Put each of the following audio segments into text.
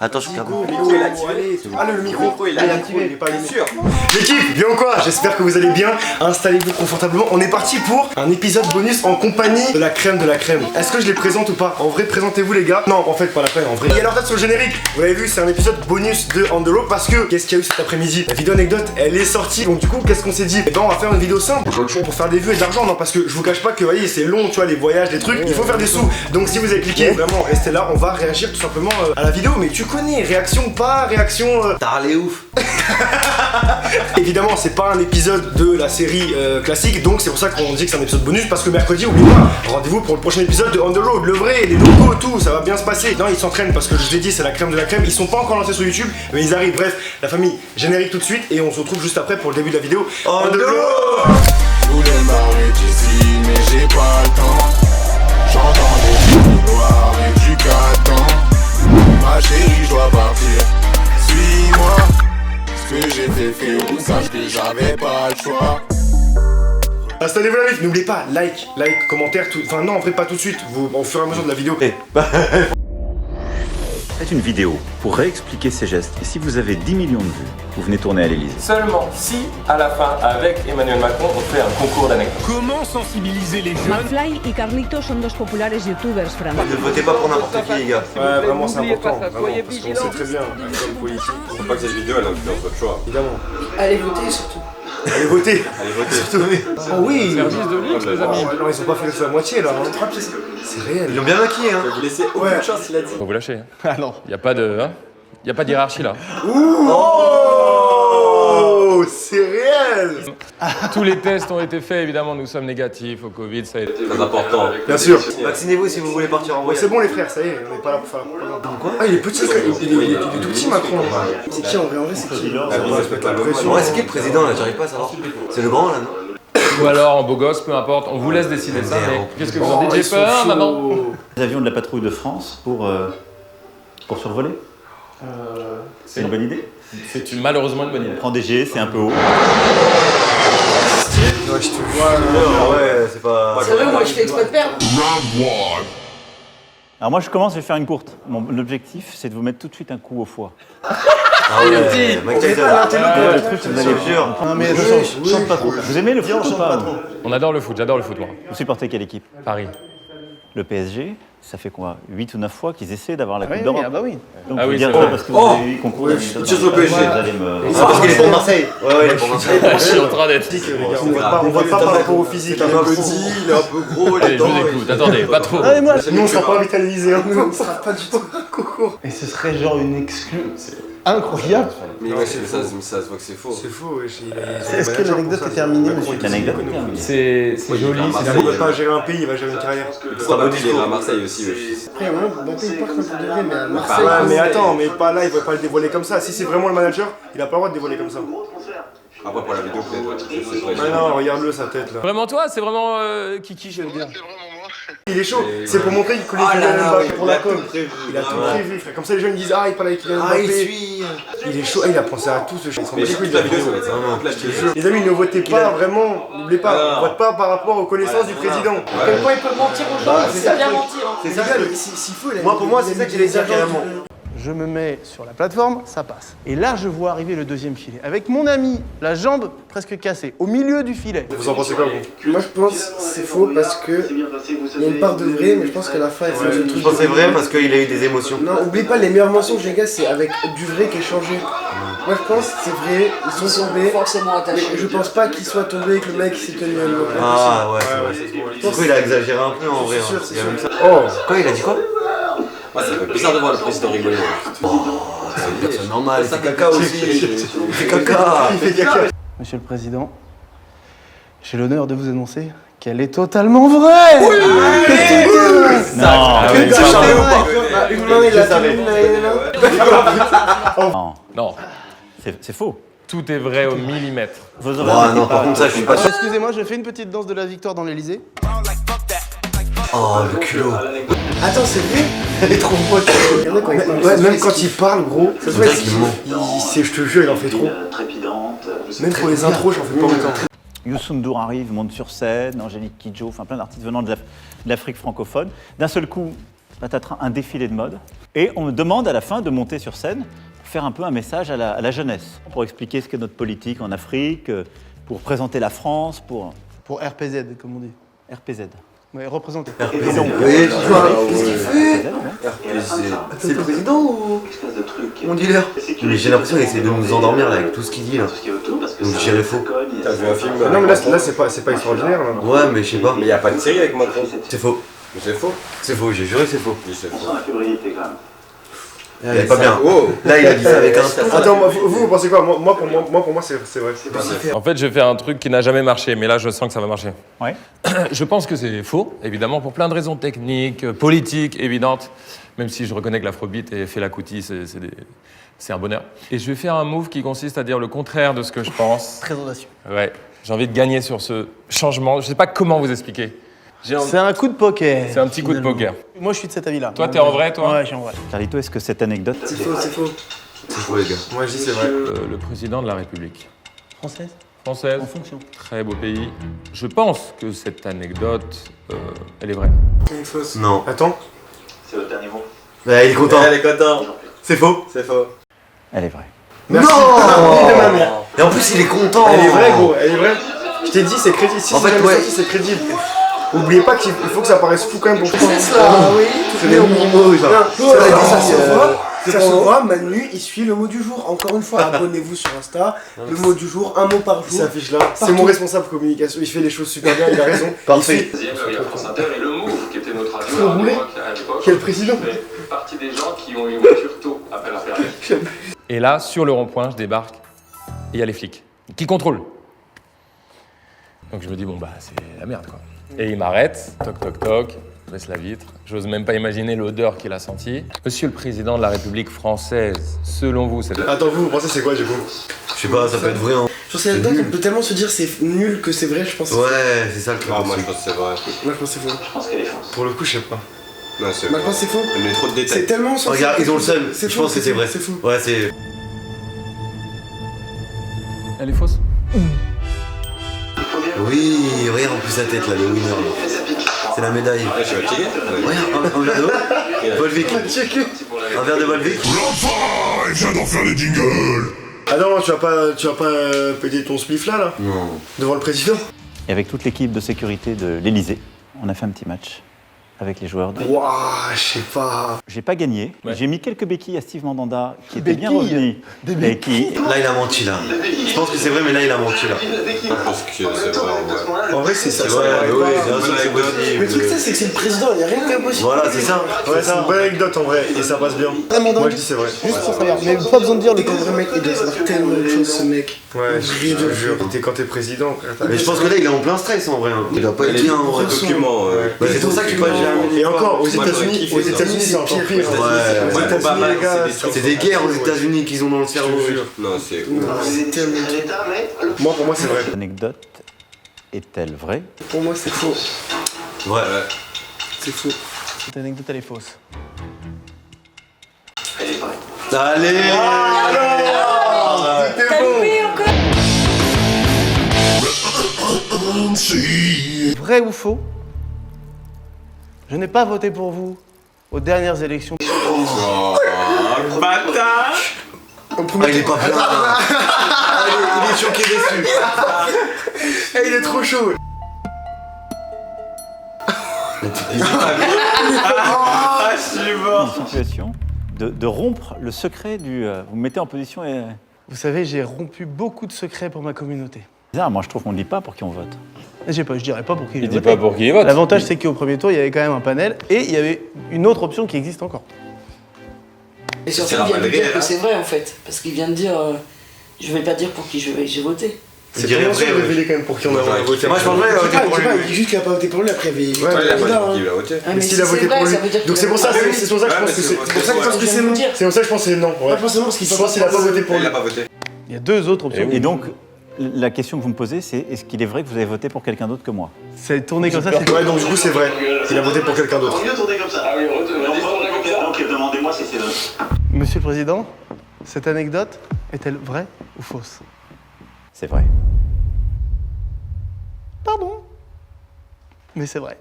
Attention, Nico, allez, le micro, il est activé, il est pas allumé. L'équipe, bien ou quoi? J'espère que vous allez bien. Installez-vous confortablement. On est parti pour un épisode bonus en compagnie de la crème de la crème. Est-ce que je les présente ou pas? En vrai, présentez-vous les gars. Non, en fait, pas la peine, en vrai. Et alors, peut-être sur le générique, vous l'avez vu, c'est un épisode bonus de On The Road parce que qu'est-ce qu'il y a eu cet après-midi? La vidéo anecdote, elle est sortie. Donc, du coup, qu'est-ce qu'on s'est dit? Eh ben, on va faire une vidéo simple pour faire des vues et de l'argent. Non, parce que je vous cache pas que, voyez, c'est long, tu vois, les voyages, les trucs. Il faut faire des sous. Donc, si vous avez cliqué, vraiment, restez là. On va réagir tout simplement à la vidéo. Mais tu connais, réaction pas, réaction. t'as parlé ouf. Évidemment, c'est pas un épisode de la série classique, donc c'est pour ça qu'on dit que c'est un épisode bonus parce que mercredi, oubliez pas, rendez-vous pour le prochain épisode de On The Road, le vrai, les locaux, tout, ça va bien se passer. Non, ils s'entraînent parce que je vous ai dit, c'est la crème de la crème. Ils sont pas encore lancés sur YouTube, mais ils arrivent. Bref, la famille, générique tout de suite et on se retrouve juste après pour le début de la vidéo. On The Road. Je voulais m'arrêter d'ici, mais j'ai pas le temps. J'entends des bruits noirs et du caton. Ma chérie, je dois partir. Suis-moi. Ce que j'ai fait, sache que j'avais pas le choix. Installez-vous la vite, n'oubliez pas, like, commentaire, tout. Enfin, non, en fait, pas tout de suite, vous, au fur et à mesure de la vidéo. Faites une vidéo pour réexpliquer ces gestes. Et si vous avez 10 millions de vues, vous venez tourner à l'Elysée. Seulement si, à la fin, avec Emmanuel Macron, on fait un concours d'anecdotes. Comment sensibiliser les jeunes? McFly y Carlito son dos populares youtubers français. Ne votez pas pour n'importe qui, les gars. Ouais, vraiment, c'est important, vraiment, parce qu'on sait très bien, comme politique. Faut pas que cette vidéo, elle influence votre choix. Évidemment. Allez voter surtout. Allez voter. Allez voter. Surtout. Ah oui. Service de luxe, les amis. Non, ils ont pas fait la moitié là. Hein. C'est réel. Ils l'ont bien maquillé, hein. Vous laissez aucune chance, il a dit. Faut vous lâcher. Ah non. Y a pas de, y a pas de hiérarchie là. Oh, c'est réel. Tous les tests ont été faits, évidemment, nous sommes négatifs au Covid, ça a été Très important. Bien sûr. Vaccinez-vous si vous voulez partir en voyage. C'est bon les frères, ça y est, on est pas là pour faire la propagande. Quoi? Ah, il est petit, il est tout petit Macron. C'est qui en vrai? C'est qui? En vrai, c'est qui le président là? J'arrive pas à savoir. C'est le grand là, non? Ou alors en beau gosse, peu importe, on vous laisse décider ça. Mais qu'est-ce que vous en dites? J'ai peur, maman. Les avions de la patrouille de France pour survoler. C'est une bonne idée. C'est malheureusement une bonne idée. On prend des G, c'est un peu haut. Ouais, je te vois. Ouais, c'est pas. C'est vrai, moi je fais exprès de perdre. Alors moi je commence, je vais faire une courte. Mon objectif c'est de vous mettre tout de suite un coup au foie. Ah ouais, Mike Tyson. Le truc, vous allez sûr. Non mais je chante pas trop. Vous aimez le foot ou pas? On adore le foot, j'adore le foot moi. Vous supportez quelle équipe? Paris. Le PSG, ça fait quoi? 8 ou 9 fois qu'ils essaient d'avoir la Coupe d'Europe. Ah bah oui. Donc Ah vous oui, dire c'est vrai. parce que vous avez eu concours. Ils tirent au PSG. Vous allez me... Ah, parce qu'il est pour Marseille. Ouais, il est pour Marseille. Je suis en train d'être. On voit pas par rapport au physique. Il est un peu petit, il est un peu gros, il Allez, est je vous dedans. écoute, attendez, pas trop. Nous on sera pas invités à l'Elysée, nous on sera pas du tout à un concours. Et ce serait genre une exclue. C'est incroyable. Mais ouais, ça se voit que c'est faux. C'est faux, wesh. Est-ce que l'anecdote est terminée, monsieur? L'anecdote. C'est joli, Il c'est n'arrive pas à gérer un pays, il va gérer une carrière. C'est un beau discours. À Marseille aussi, wesh. Après, Mbappé il part comme ça devrait, mais à Marseille. Ouais, mais attends, mais pas là, il va pas le dévoiler comme ça. Si c'est vraiment le manager, il a pas le droit de dévoiler comme ça. Après, pour la vidéo, peut-être, c'est vrai. Mais non, regarde-le sa tête là. Vraiment toi, c'est vraiment Kiki, je veux dire. Il est chaud, c'est pour montrer qu'il connaît Kylian Mbappé pour la com. Il a tout prévu, frère. Comme ça, les gens ils disent, ah, il parle avec Kylian Ah, il Mbappé. suit. Il est chaud, il a pensé à tout ce shit. Mais toute la vidéo, ça va être vraiment Je te jure. Les amis, ne votez pas vraiment, n'oubliez pas, vote pas par rapport aux connaissances du président. À quel point il peut mentir aux gens, il sait bien mentir. C'est ça. S'il faut, Moi, pour moi, c'est ça qu'il allait dire carrément. Je me mets sur la plateforme, ça passe. Et là, je vois arriver le deuxième filet. Avec mon ami, la jambe presque cassée, au milieu du filet. Vous en pensez quoi, vous? Moi je pense que c'est faux parce que il y a une part de vrai, mais je pense qu'à la fin il fait un truc. Je pense que c'est vrai parce qu'il a eu des émotions. Non, oublie pas les meilleurs mensonges, les gars, c'est avec du vrai qui est changé. Moi je pense que c'est vrai, ils sont tombés. Forcément attachés. Je pense pas qu'ils soient tombés avec le mec qui s'est tenu à nous. Ah ouais, c'est vrai. Pourquoi il a exagéré un peu en vrai? C'est sûr, c'est Il y a sûr. même ça. Oh, Quoi, il a dit quoi? Ouais, ça fait bizarre de voir le président rigoler. C'est une personne normale, c'est caca aussi. C'est caca. Monsieur le Président, j'ai l'honneur de vous annoncer qu'elle est totalement vraie. Oui. Non, Que tout est vrai. Une main il a savais. non, Non, c'est faux. tout est vrai au millimètre. Vos Oh oreilles non, par contre, ça, je suis pas sûr. Excusez-moi, je fais une petite danse de la victoire dans l'Elysée. Oh, le culot. Attends, c'est vrai? Elle est trop moche. ouais, même quand il parle, gros, ça se voit, dirait qu'il ment. je te jure, il en fait trop. Même pour les intros, j'en fais pas autant. Youssou N'Dour arrive, monte sur scène, Angélique Kidjo, enfin plein d'artistes venant de l'Afrique francophone. D'un seul coup, patatras, un défilé de mode. Et on me demande à la fin de monter sur scène pour faire un peu un message à la jeunesse, pour expliquer ce qu'est notre politique en Afrique, pour présenter la France, pour RPZ, comme on dit. RPZ. Ouais, représenter. Oui, tu vois, qu'est-ce qu'il fait C'est le président ou mon dealer? Mais j'ai l'impression qu'il essaie de nous endormir là avec tout ce qu'il dit là. Donc je dirais faux. T'as vu un film Non mais là c'est pas extraordinaire là. Ouais mais je sais pas. Mais y a pas de série avec Macron. C'est faux. Mais c'est faux. C'est faux, j'ai juré c'est faux. C'est faux. Il est pas bien. Là il a dit ça avec un... Attends, vous pensez quoi? Moi pour moi c'est vrai. En fait, je vais faire un truc qui n'a jamais marché, mais là, je sens que ça va marcher. Ouais. Je pense que c'est faux, évidemment, pour plein de raisons techniques, politiques, évidentes. Même si je reconnais que l'afrobeat et Fela Kuti, c'est un bonheur. Et je vais faire un move qui consiste à dire le contraire de ce que je pense. Très audacieux. Ouais. J'ai envie de gagner sur ce changement. Je sais pas comment vous expliquer. C'est un coup de poker. C'est un petit coup de poker. Moi, je suis de cet avis-là. Toi, t'es en vrai, toi? Ouais, je suis en vrai. Carlito, est-ce que cette anecdote... C'est faux, c'est faux. C'est faux les gars. Moi je dis c'est vrai. Le président de la République. Française? Française. En fonction. Très beau pays. Je pense que cette anecdote, elle est vraie. C'est fausse. Non. Attends. C'est votre dernier mot. Bah il est content. Elle est content. C'est faux. C'est faux. Elle est vraie. Merci. Non. De ma mère. Et en plus il est content. Elle est vraie gros, elle est vraie. Je t'ai dit c'est crédible. Si En fait, c'est ouais. sorti, c'est crédible. Oubliez pas qu'il faut que ça paraisse fou quand même pour tout. C'est ça, oui. C'est des mimos genre. Ça se voit, Manu, il suit le mot du jour. Encore une fois, abonnez-vous sur Insta. Le mot du jour, un mot par Il jour. s'affiche là. C'est mon responsable communication. Il fait les choses super bien, il a raison. Parfait. France Inter et le Move, qui était notre radio Faut rouler. à l'époque. Quel président? fait partie des gens qui ont eu une voiture tôt après la période. Et là, sur le rond-point, je débarque et il y a les flics qui contrôlent. Donc je me dis, bon, bah, c'est la merde, quoi. Et il m'arrête, toc, toc, toc, baisse la vitre. J'ose même pas imaginer l'odeur qu'il a sentie. Monsieur le président de la République française, selon vous, c'est... Attends, vous pensez c'est quoi du coup? Je sais pas, ça peut être vrai hein. Sur cette anecdote, on peut tellement se dire c'est nul que c'est vrai, je pense. Ouais, c'est ça le truc. Ah, moi je pense que c'est vrai. Moi, je pense que c'est faux. Je pense qu'elle est fausse. Pour le coup, je sais pas. Non, c'est Moi, je pense que c'est faux. Elle met trop de C'est détails. tellement censé. Regarde, ils ont le seum. C'est Je faux, pense que c'est vrai. C'est fou. Ouais, c'est... Elle est fausse? Oui, regarde en plus sa tête là, le winner là. C'est la médaille. Ouais, je suis fatigué. Regarde, un verre d'eau. Volvic. Un verre de Volvic. L'enfant, viens d'en faire les jingles. Ah non, tu vas pas péter ton spliff là Non. devant le président? Et avec toute l'équipe de sécurité de l'Élysée, on a fait un petit match avec les joueurs. Waouh, je sais pas. J'ai pas gagné. Ouais. J'ai mis quelques béquilles à Steve Mandanda, qui était bien Béquilles revenu. Des Béquilles. Là il a menti là. Je pense que c'est vrai mais là il a menti là. Je pense que c'est vrai. Ouais. En vrai, c'est ça. C'est ça vrai, arrive oui, pas. bien sûr c'est Le truc, possible. c'est que c'est le président, il n'y a rien qui est impossible. Voilà, c'est ça. Ouais, c'est une bonne anecdote en vrai, et ça passe bien. Vraiment dingue. Moi je dis c'est vrai. Juste pour savoir, mais pas besoin de dire le Le vrai mec, il doit savoir tellement de choses, ce mec. Ouais, je te jure. Quand t'es président, Mais je pense que là il est en plein stress en vrai. hein. Il doit pas être bien en vrai. Documents. Bah, c'est pour ça que tu peux pas Et encore, aux Moi, j'aurais États-Unis, kiffé ça. c'est encore pire. Ouais, Aux ouais. États-Unis, les gars, C'est des guerres aux États-Unis qu'ils ont dans le cerveau. Non, c'est. C'est tellement. Moi, pour moi, c'est vrai. L'anecdote est-elle vraie? Pour moi, c'est faux. Ouais. C'est faux. Cette anecdote, elle est fausse. Allez. C'était bon. Vrai ou faux? Je n'ai pas voté pour vous aux dernières élections. Bâtard. Ah, il est pas bien. Il est choqué dessus. Eh, il est trop chaud. Ah, je suis mort. Une situation de rompre le secret du... vous me mettez en position et... Vous savez, j'ai rompu beaucoup de secrets pour ma communauté. Bizarre, moi je trouve qu'on ne dit pas pour qui on vote. Je dirais pas pour qui Il dit pas pour qui il vote. L'avantage, c'est qu'au premier tour, il y avait quand même un panel et il y avait une autre option qui existe encore. Et surtout, C'est il vient de malgré, dire que hein. c'est vrai en fait. Parce qu'il vient de dire je vais pas dire pour qui j'ai voté. C'est vraiment sûr de révéler quand même pour qui on a voté. Moi je penserais Il dit juste qu'il a pas voté pour lui, après il Ouais, Il a candidat, pas hein. dit qu'il a voté. Ah, Mais si s'il a c'est voté vrai, pour lui. ça veut dire Donc qu'il c'est a pour ça, voté. c'est pour ça que je Ouais, pense mais que c'est c'est pour pour ça que je pense que c'est non. C'est pour ça que je pense que c'est non. Moi, personnellement, parce qu'il Je pense qu'il a pas voté pour Il lui. a pas voté. Il y a deux autres options. Et donc, la question que vous me posez, c'est est-ce qu'il est vrai que vous avez voté pour quelqu'un d'autre que moi? C'est tourné comme ça, c'est Ouais, donc du coup, c'est vrai. Il a voté pour quelqu'un d'autre. Ah oui, Ok, demandez-moi si c'est vrai. Monsieur le Président, cette anecdote est-elle vraie ou fausse? C'est vrai. Pardon. Mais c'est vrai.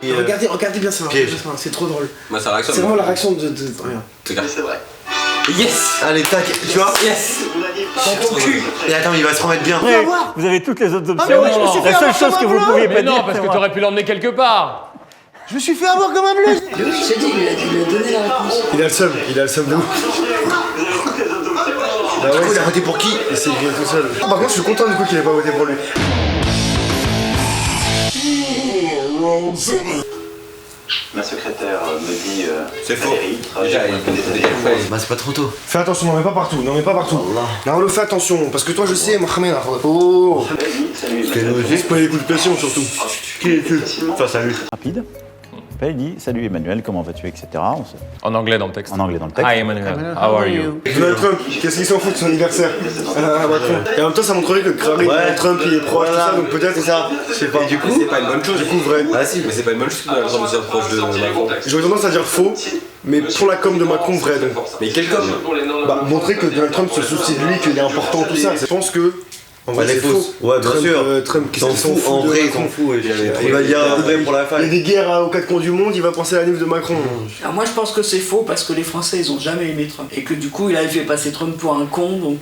Regardez bien ça, c'est trop drôle. Bah, sa réaction. C'est vraiment la réaction de rien. C'est vrai. Yes. Allez, tac, tu vois. Yes. Dans ton cul. Et attends, il va se remettre bien. Vous avez toutes les autres options. mais ouais, je me suis fait La seule avoir chose comme que un vous bleu. pouviez Mais pas non, dire, parce c'est que moi. t'aurais pu l'emmener quelque part. Je me suis fait avoir comme un bleu. Oui, je t'ai dit, il lui a donné la réponse. Il a le seum de ouf. Bah ouais, Il a voté pour qui? il s'est grillé tout seul. Par contre, je suis content du coup qu'il ait pas voté pour lui. Ma secrétaire me dit. C'est faux. Déjà, Bah, c'est pas trop tôt. Fais attention, n'en mets pas partout, n'en mets pas partout. Allah. Narolo, fais attention, parce que toi je sais, Mohamed. Oh, juste pour les coups de pression surtout. Qui es-tu? Enfin, salut. Rapide. Il dit salut Emmanuel, comment vas-tu, etc. En anglais dans le texte. En anglais dans le texte. Hi Emmanuel, how are you? Donald Trump, qu'est-ce qu'il s'en fout de son anniversaire? Et en même temps, ça montrerait que cramer Donald Trump il est proche, tout ça, donc peut-être c'est ça. Je sais pas. Et du coup, c'est pas une bonne chose. Du coup, vrai. Ah si, mais c'est pas une bonne chose que Donald Trump soit proche de Macron. J'aurais tendance à dire faux, mais pour la com de Macron, vrai donc. Mais quel com? Bah, montrer que Donald Trump se soucie de lui, qu'il est important, tout ça. Je pense que. En vrai, Elle est c'est fausse. faux. Ouais, bien Trump, sûr. Trump, Ils s'en foutent. En vrai, ils s'en foutent. Il va dire vrai pour la Il y a faille. des guerres aux quatre coins du monde, il va penser à la livre de Macron. Alors moi je pense que c'est faux parce que les Français ils ont jamais aimé Trump. Et que du coup il avait fait passer Trump pour un con donc...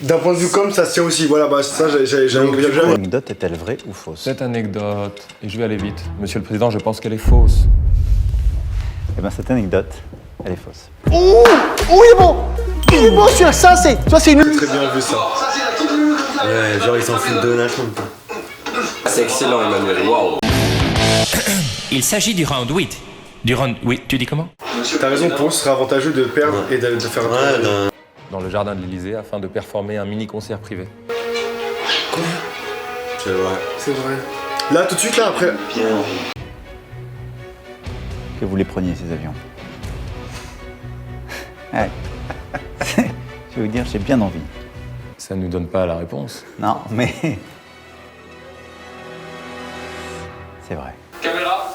D'un point de vue com, ça se tient aussi. Voilà, bah ça, j'ai jamais. L'anecdote est-elle vraie ou fausse? Cette anecdote, et je vais aller vite. Monsieur le Président, je pense qu'elle est fausse. Eh bien, cette anecdote, elle est fausse. Oh, il est bon. Il est bon sur ça, c'est une... Très bien vu ça. Ouais, genre, il s'en fout de Donald Trump. C'est excellent, Emmanuel. Waouh. Il s'agit du round 8. Du round 8, tu dis comment? T'as raison, pour eux, ce serait avantageux de perdre et de faire un tour. Dans le jardin de l'Élysée afin de performer un mini-concert privé. C'est vrai. C'est vrai. Là, tout de suite, là, après. Que vous les preniez, ces avions. Ouais. Je vais vous dire, j'ai bien envie. Ça ne nous donne pas la réponse. Non, mais... C'est vrai. Caméra.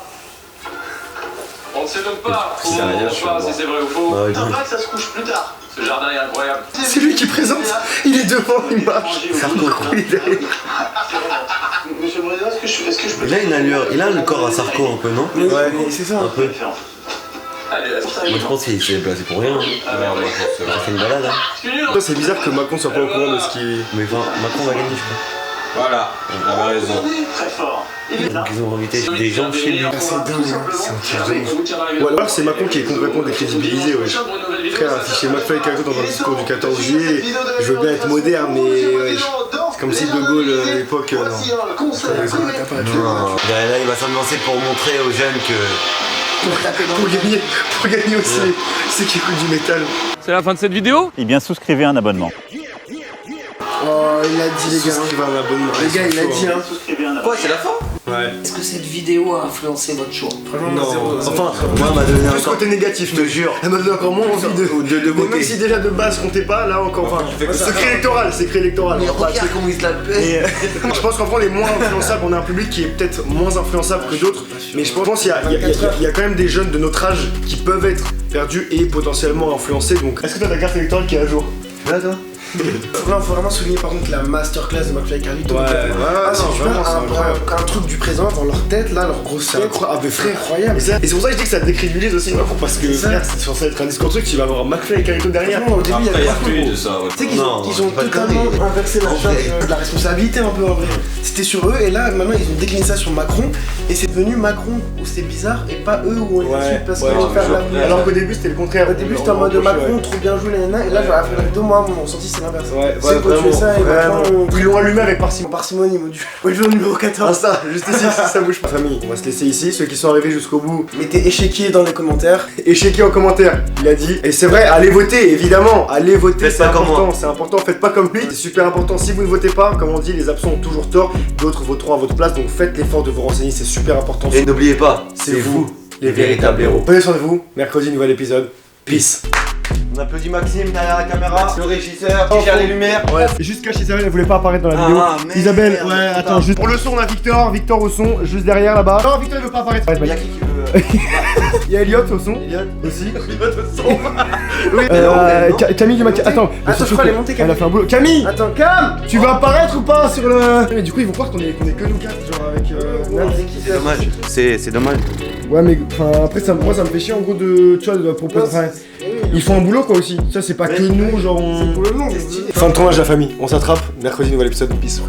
On ne sait donc pas où Ça va dire, on je part, suis si c'est vrai ou faux. Bah, C'est vrai que ça se couche plus tard. Ce jardin est incroyable. C'est lui qui présente. Il est devant, il marche. Sarko. Il est derrière. Monsieur le Président, est-ce que je peux. Il a une allure, il a le corps à Sarko un peu, non? Ouais, c'est ça. Un peu. Allez, Moi je pense qu'il s'est placé pour rien. Il a fait une balade. Hein. C'est bizarre que Macron soit pas au courant de ce qui. Mais enfin, Macron va gagner, je crois. Voilà, on avait raison. Très fort. Donc ils ont invité des gens chez lui. C'est dingue, c'est un truc de ouf. Ou alors c'est Macron qui est complètement décrédibilisé, ouais. Frère, afficher McFly et Cargo dans un discours du 14 juillet, je veux bien être moderne, mais ouais, c'est comme si De Gaulle à l'époque. Non. Non. Là, il va s'ambiancer pour montrer aux jeunes que. Pour gagner aussi ceux qui écoutent du métal. C'est la fin de cette vidéo? Eh bien, souscrivez un abonnement. Oh, il a dit les gars. Un abonnement. Les gars, il a dit hein. Quoi, c'est la fin? Ouais. Est-ce que cette vidéo a influencé votre choix? Non, enfin, Moi, elle m'a donné plus encore. côté négatif, Je te jure. Elle m'a donné encore moins envie de De mais voter. même si déjà de base comptait pas, là encore, enfin, secret électoral. Mais regarde comment il se la paie. Et je pense qu'en France, on est moins influençable, on a un public qui est peut-être moins influençable que d'autres, mais je pense qu'il y a quand même des jeunes de notre âge qui peuvent être perdus et potentiellement influencés, donc... Est-ce que t'as ta carte électorale qui est à jour? Là, toi? Là, faut vraiment souligner par contre la masterclass de McFly et Carlito. Ouais, c'est non, vraiment, c'est incroyable. un truc du présent dans leur tête, là, leur grosse tête. Ah mais frère, incroyable. Et c'est pour ça que je dis que ça décrédibilise aussi Macron, parce que frère, c'est censé être un discours truc, tu vas avoir McFly et Carlito derrière. Franchement, au début, il y avait Après, il y a plus de ça. Ouais. Tu sais qu'ils Non, ont c'est pas totalement connerie. inversé la En charge vrai. de la responsabilité un peu en vrai. C'était sur eux et là maintenant ils ont décliné ça sur Macron et c'est devenu Macron où c'est bizarre et pas eux où on les insulte parce qu'ils vont faire de la. Alors qu'au début c'était le contraire. Au début c'était en mode Macron trop bien joué et là genre après 2 mois mon ressenti c'est l'inverse. Ouais, C'est pour tuer ça et Macron. Ils l'ont allumé avec parcimonie. Parcimonie mon dieu. Ouais, je vais au numéro 14. Ah ça, juste ici, ça bouge pas. Famille, on va se laisser ici, ceux qui sont arrivés jusqu'au bout. Mettez échiquier dans les commentaires. Échiquier en commentaire, il a dit. Et c'est vrai, allez voter, évidemment, allez voter, Faites c'est pas comme important, moi. c'est important, faites pas comme lui, c'est super important. Si vous ne votez pas, comme on dit, les absents ont toujours tort, d'autres voteront à votre place, donc faites l'effort de vous renseigner, c'est super important. Et n'oubliez pas, c'est vous, les véritables héros. Prenez soin de vous, mercredi, nouvel épisode. Peace. On applaudit Maxime derrière la caméra, le régisseur qui gère les lumières. Ouais. Et juste cache Isabelle, elle voulait pas apparaître dans la vidéo. Merde, Isabelle, ouais, attends, juste pour le son, on a Victor au son, juste derrière là-bas. Non, Victor il veut pas apparaître. Il y a qui veut. Il y a Elliot au son. Elliot aussi. Elliot au son. Oui, Camille du maquillage. Attends, attends, je crois qu'elle est montée, elle a fait un boulot. Camille, Attends, Cam, tu vas apparaître ou pas sur le. Mais du coup, ils vont croire qu'on est que nous quatre, genre avec Nat. C'est dommage, c'est dommage. Ouais, mais enfin, après, moi ça me fait chier en gros de. Tu vois, de proposer. Enfin, ils font un boulot quoi aussi. Ça, c'est pas que nous, genre on. c'est pour le monde. Fin de tournage, la famille. On s'attrape. Mercredi, nouvel épisode. Peace.